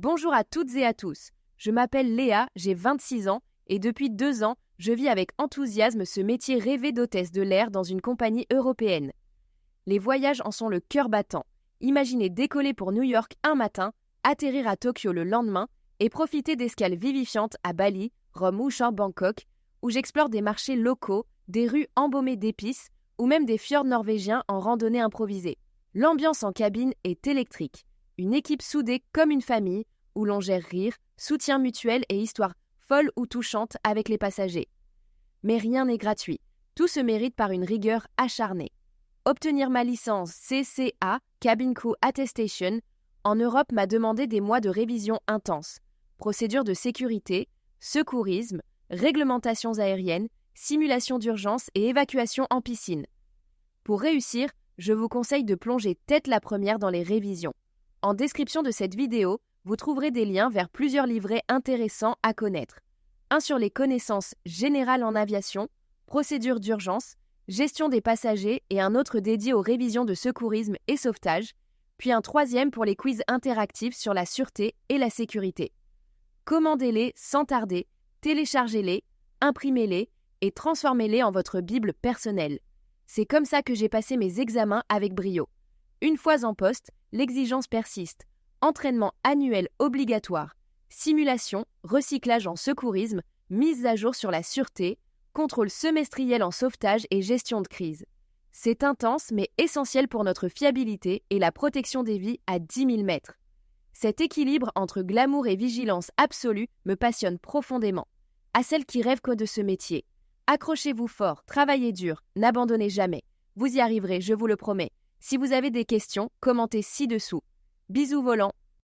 Bonjour à toutes et à tous. Je m'appelle Léa, j'ai 26 ans et depuis 2 ans, je vis avec enthousiasme ce métier rêvé d'hôtesse de l'air dans une compagnie européenne. Les voyages en sont le cœur battant. Imaginez décoller pour New York un matin, atterrir à Tokyo le lendemain et profiter d'escales vivifiantes à Bali, Rome ou Bangkok, où j'explore des marchés locaux, des rues embaumées d'épices ou même des fjords norvégiens en randonnée improvisée. L'ambiance en cabine est électrique. Une équipe soudée comme une famille, où l'on gère rire, soutien mutuel et histoires folles ou touchantes avec les passagers. Mais rien n'est gratuit. Tout se mérite par une rigueur acharnée. Obtenir ma licence CCA, Cabin Crew Attestation, en Europe m'a demandé des mois de révision intense. Procédures de sécurité, secourisme, réglementations aériennes, simulation d'urgence et évacuation en piscine. Pour réussir, je vous conseille de plonger tête la première dans les révisions. En description de cette vidéo, vous trouverez des liens vers plusieurs livrets intéressants à connaître. Un sur les connaissances générales en aviation, procédures d'urgence, gestion des passagers et un autre dédié aux révisions de secourisme et sauvetage, puis un troisième pour les quiz interactifs sur la sûreté et la sécurité. Commandez-les sans tarder, téléchargez-les, imprimez-les et transformez-les en votre Bible personnelle. C'est comme ça que j'ai passé mes examens avec brio. Une fois en poste, l'exigence persiste. Entraînement annuel obligatoire, simulation, recyclage en secourisme, mise à jour sur la sûreté, contrôle semestriel en sauvetage et gestion de crise. C'est intense mais essentiel pour notre fiabilité et la protection des vies à 10 000 mètres. Cet équilibre entre glamour et vigilance absolue me passionne profondément. À celles qui rêvent que de ce métier. Accrochez-vous fort, travaillez dur, n'abandonnez jamais. Vous y arriverez, je vous le promets. Si vous avez des questions, commentez ci-dessous. Bisous volants.